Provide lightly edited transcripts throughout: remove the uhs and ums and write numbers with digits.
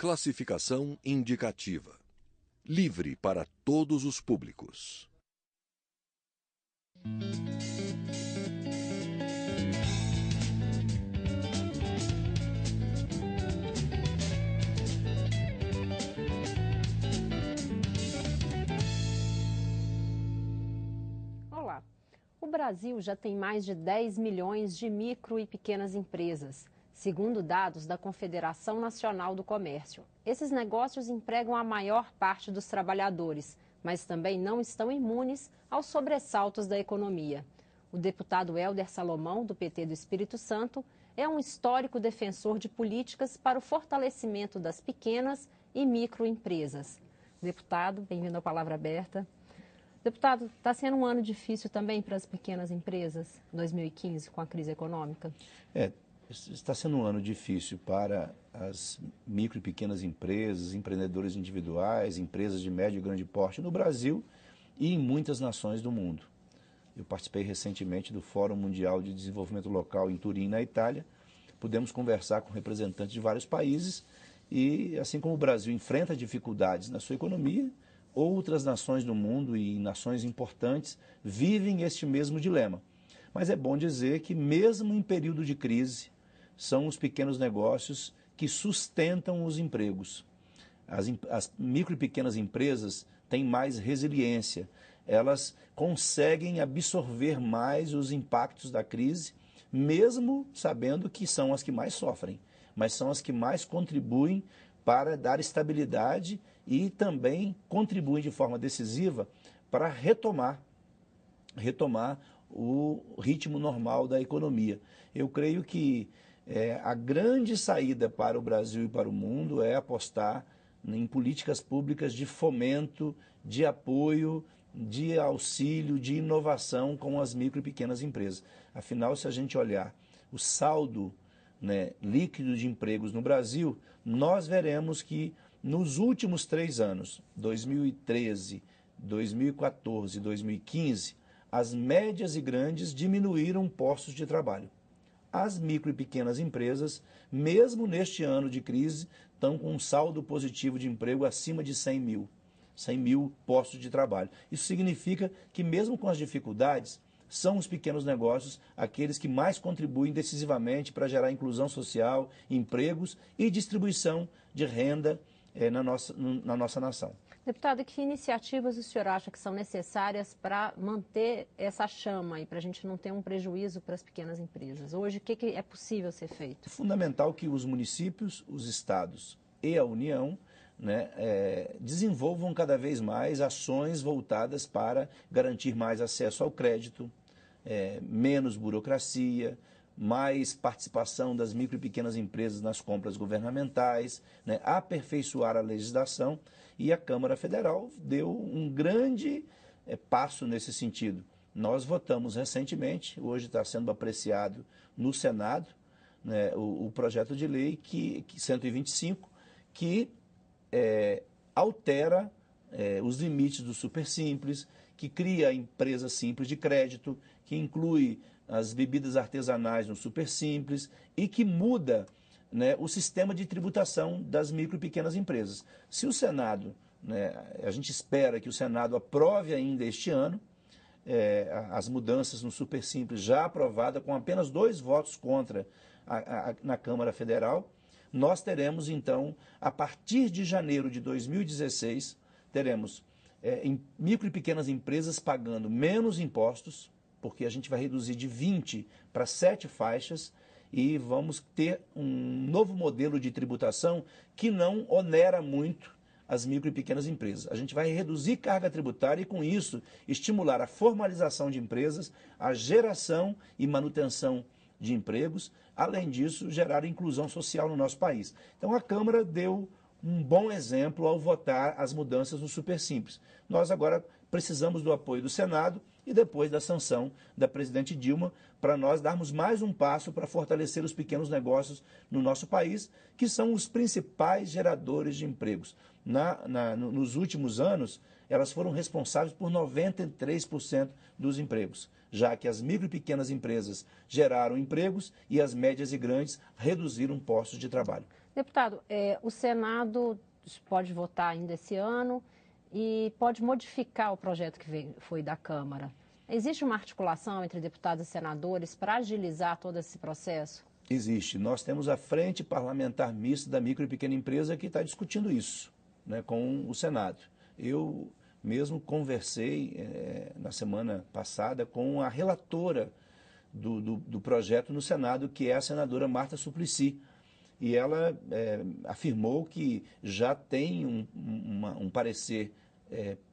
Classificação indicativa. Livre para todos os públicos. Olá! O Brasil já tem mais de 10 milhões de micro e pequenas empresas, segundo dados da Confederação Nacional do Comércio. Esses negócios empregam a maior parte dos trabalhadores, mas também não estão imunes aos sobressaltos da economia. O deputado Hélder Salomão, do PT do Espírito Santo, é um histórico defensor de políticas para o fortalecimento das pequenas e microempresas. Deputado, bem-vindo à Palavra Aberta. Deputado, está sendo um ano difícil também para as pequenas empresas, 2015, com a crise econômica? Está sendo um ano difícil para as micro e pequenas empresas, empreendedores individuais, empresas de médio e grande porte no Brasil e em muitas nações do mundo. Eu participei recentemente do Fórum Mundial de Desenvolvimento Local em Turim, na Itália. Pudemos conversar com representantes de vários países e, assim como o Brasil enfrenta dificuldades na sua economia, outras nações do mundo e nações importantes vivem este mesmo dilema. Mas é bom dizer que, mesmo em período de crise, são os pequenos negócios que sustentam os empregos. As micro e pequenas empresas têm mais resiliência, elas conseguem absorver mais os impactos da crise, mesmo sabendo que são as que mais sofrem, mas são as que mais contribuem para dar estabilidade e também contribuem de forma decisiva para retomar o ritmo normal da economia. Eu creio que a grande saída para o Brasil e para o mundo é apostar em políticas públicas de fomento, de apoio, de auxílio, de inovação com as micro e pequenas empresas. Afinal, se a gente olhar o saldo, líquido de empregos no Brasil, nós veremos que nos últimos 3 anos, 2013, 2014 e 2015, as médias e grandes diminuíram postos de trabalho. As micro e pequenas empresas, mesmo neste ano de crise, estão com um saldo positivo de emprego acima de 100 mil postos de trabalho. Isso significa que, mesmo com as dificuldades, são os pequenos negócios aqueles que mais contribuem decisivamente para gerar inclusão social, empregos e distribuição de renda na nossa nação. Deputado, que iniciativas o senhor acha que são necessárias para manter essa chama e para a gente não ter um prejuízo para as pequenas empresas? Hoje, o que é possível ser feito? É fundamental que os municípios, os estados e a União desenvolvam cada vez mais ações voltadas para garantir mais acesso ao crédito, menos burocracia, mais participação das micro e pequenas empresas nas compras governamentais, aperfeiçoar a legislação, e a Câmara Federal deu um grande passo nesse sentido. Nós votamos recentemente, hoje está sendo apreciado no Senado, o projeto de lei 125, que altera os limites do Supersimples, que cria a empresa simples de crédito, que inclui as bebidas artesanais no Supersimples e que muda o sistema de tributação das micro e pequenas empresas. Se o Senado, a gente espera que o Senado aprove ainda este ano, as mudanças no Supersimples já aprovada com apenas 2 votos contra na Câmara Federal, nós teremos então, a partir de janeiro de 2016, teremos micro e pequenas empresas pagando menos impostos, porque a gente vai reduzir de 20 para 7 faixas e vamos ter um novo modelo de tributação que não onera muito as micro e pequenas empresas. A gente vai reduzir carga tributária e, com isso, estimular a formalização de empresas, a geração e manutenção de empregos, além disso, gerar inclusão social no nosso país. Então, a Câmara deu um bom exemplo ao votar as mudanças no Supersimples. Nós agora precisamos do apoio do Senado e depois da sanção da presidente Dilma para nós darmos mais um passo para fortalecer os pequenos negócios no nosso país, que são os principais geradores de empregos. Nos últimos anos, elas foram responsáveis por 93% dos empregos, já que as micro e pequenas empresas geraram empregos e as médias e grandes reduziram postos de trabalho. Deputado, o Senado pode votar ainda esse ano e pode modificar o projeto que foi da Câmara. Existe uma articulação entre deputados e senadores para agilizar todo esse processo? Existe. Nós temos a Frente Parlamentar Mista da Micro e Pequena Empresa que está discutindo isso, né, com o Senado. Eu mesmo conversei na semana passada com a relatora do projeto no Senado, que é a senadora Marta Suplicy. E ela afirmou que já tem um parecer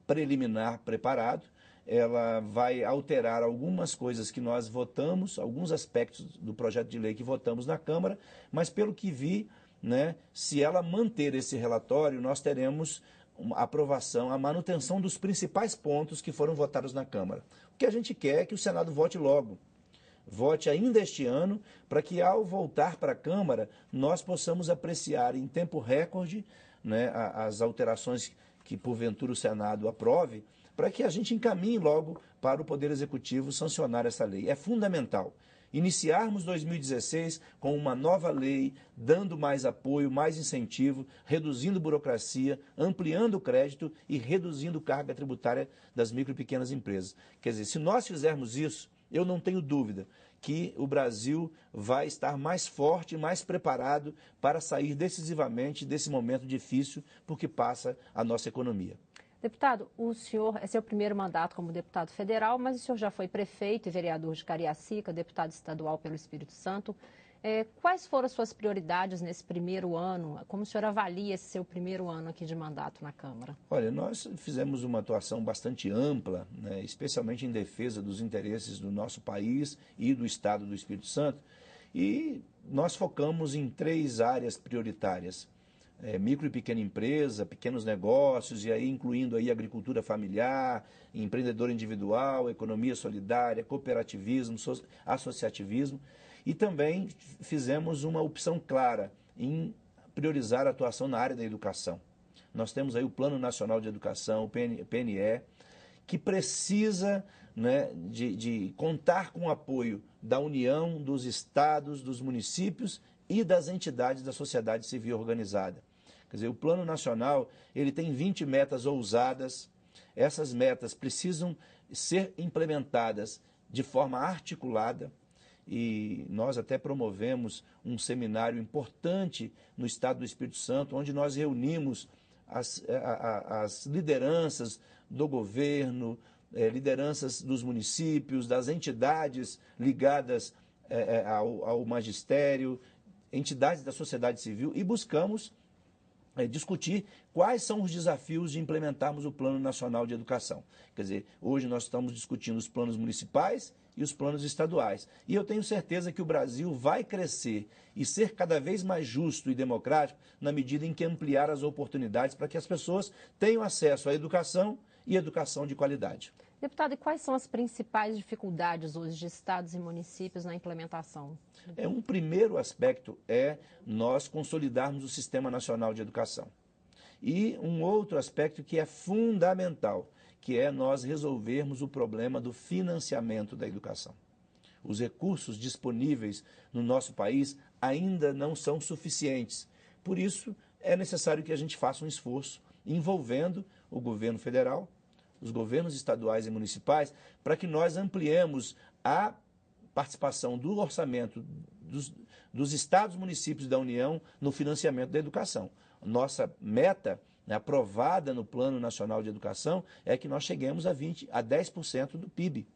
preliminar preparado. Ela vai alterar algumas coisas que nós votamos, alguns aspectos do projeto de lei que votamos na Câmara, mas pelo que vi, né, se ela manter esse relatório, nós teremos a aprovação, a manutenção dos principais pontos que foram votados na Câmara. O que a gente quer é que o Senado vote logo. Vote ainda este ano, para que ao voltar para a Câmara, nós possamos apreciar em tempo recorde, né, as alterações que porventura o Senado aprove, para que a gente encaminhe logo para o Poder Executivo sancionar essa lei. É fundamental iniciarmos 2016 com uma nova lei, dando mais apoio, mais incentivo, reduzindo burocracia, ampliando o crédito e reduzindo carga tributária das micro e pequenas empresas. Quer dizer, se nós fizermos isso, eu não tenho dúvida que o Brasil vai estar mais forte, mais preparado para sair decisivamente desse momento difícil por que passa a nossa economia. Deputado, o senhor é seu primeiro mandato como deputado federal, mas o senhor já foi prefeito e vereador de Cariacica, deputado estadual pelo Espírito Santo. Quais foram as suas prioridades nesse primeiro ano? Como o senhor avalia esse seu primeiro ano aqui de mandato na Câmara? Olha, nós fizemos uma atuação bastante ampla, né, especialmente em defesa dos interesses do nosso país e do Estado do Espírito Santo, e nós focamos em 3 áreas prioritárias. Micro e pequena empresa, pequenos negócios, e aí incluindo aí agricultura familiar, empreendedor individual, economia solidária, cooperativismo, associativismo. E também fizemos uma opção clara em priorizar a atuação na área da educação. Nós temos aí o Plano Nacional de Educação, o PNE, que precisa, né, de contar com o apoio da União, dos estados, dos municípios e das entidades da sociedade civil organizada. Quer dizer, o Plano Nacional, ele tem 20 metas ousadas. Essas metas precisam ser implementadas de forma articulada, e nós até promovemos um seminário importante no Estado do Espírito Santo, onde nós reunimos as lideranças do governo, lideranças dos municípios, das entidades ligadas ao magistério, entidades da sociedade civil, e buscamos discutir quais são os desafios de implementarmos o Plano Nacional de Educação. Quer dizer, hoje nós estamos discutindo os planos municipais e os planos estaduais. E eu tenho certeza que o Brasil vai crescer e ser cada vez mais justo e democrático na medida em que ampliar as oportunidades para que as pessoas tenham acesso à educação e educação de qualidade. Deputado, e quais são as principais dificuldades hoje de estados e municípios na implementação? Um primeiro aspecto é nós consolidarmos o Sistema Nacional de Educação. E um outro aspecto que é fundamental, que é nós resolvermos o problema do financiamento da educação. Os recursos disponíveis no nosso país ainda não são suficientes. Por isso, é necessário que a gente faça um esforço envolvendo o governo federal, os governos estaduais e municipais, para que nós ampliemos a participação do orçamento dos estados e municípios da União no financiamento da educação. Nossa meta, né, aprovada no Plano Nacional de Educação, é que nós cheguemos a 10% do PIB,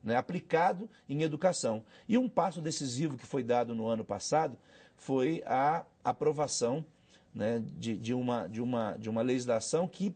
né, aplicado em educação. E um passo decisivo que foi dado no ano passado foi a aprovação, né, de uma legislação que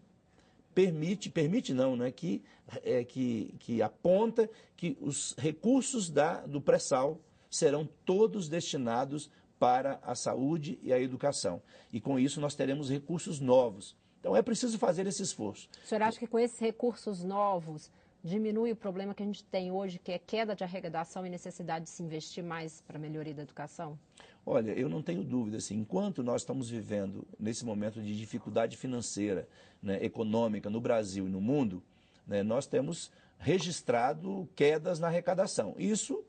que aponta que os recursos do pré-sal serão todos destinados para a saúde e a educação. E com isso nós teremos recursos novos. Então é preciso fazer esse esforço. O senhor acha que com esses recursos novos diminui o problema que a gente tem hoje, que é queda de arrecadação e necessidade de se investir mais para a melhoria da educação? Olha, eu não tenho dúvida, assim, enquanto nós estamos vivendo nesse momento de dificuldade financeira, né, econômica no Brasil e no mundo, né, nós temos registrado quedas na arrecadação. Isso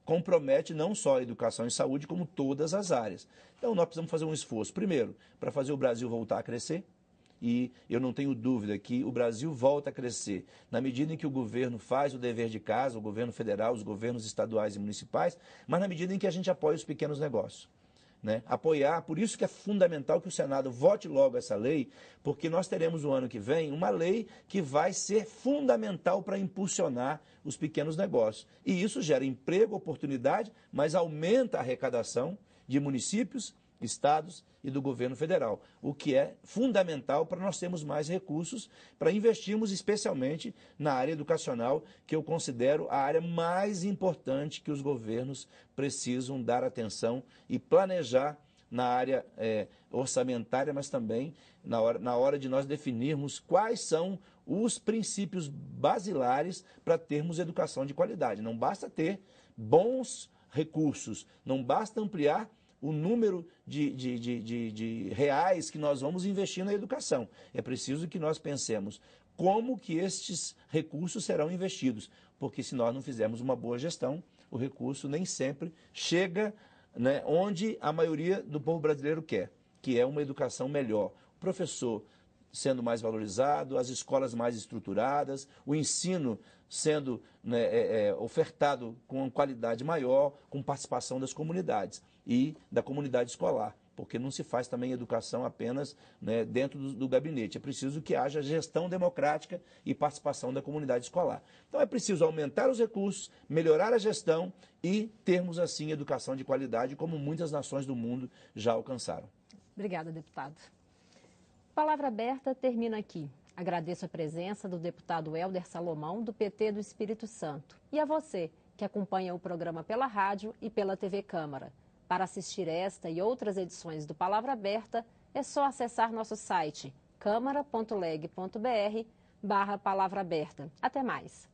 compromete não só a educação e saúde, como todas as áreas. Então, nós precisamos fazer um esforço, primeiro, para fazer o Brasil voltar a crescer, e eu não tenho dúvida que o Brasil volta a crescer na medida em que o governo faz o dever de casa, o governo federal, os governos estaduais e municipais, mas na medida em que a gente apoia os pequenos negócios. Né? Apoiar, por isso que é fundamental que o Senado vote logo essa lei, porque nós teremos o ano que vem uma lei que vai ser fundamental para impulsionar os pequenos negócios. E isso gera emprego, oportunidade, mas aumenta a arrecadação de municípios, estados e do governo federal, o que é fundamental para nós termos mais recursos para investirmos especialmente na área educacional, que eu considero a área mais importante que os governos precisam dar atenção e planejar na área orçamentária, mas também na hora de nós definirmos quais são os princípios basilares para termos educação de qualidade. Não basta ter bons recursos, não basta ampliar o número de reais que nós vamos investir na educação. É preciso que nós pensemos como que estes recursos serão investidos, porque se nós não fizermos uma boa gestão, o recurso nem sempre chega, né, onde a maioria do povo brasileiro quer, que é uma educação melhor. O professor sendo mais valorizado, as escolas mais estruturadas, o ensino sendo, né, ofertado com qualidade maior, com participação das comunidades e da comunidade escolar, porque não se faz também educação apenas, né, dentro do gabinete. É preciso que haja gestão democrática e participação da comunidade escolar. Então é preciso aumentar os recursos, melhorar a gestão e termos, assim, educação de qualidade, como muitas nações do mundo já alcançaram. Obrigada, deputado. Palavra Aberta termina aqui. Agradeço a presença do deputado Hélder Salomão, do PT do Espírito Santo. E a você, que acompanha o programa pela rádio e pela TV Câmara. Para assistir esta e outras edições do Palavra Aberta, é só acessar nosso site câmara.leg.br/palavra aberta. Até mais!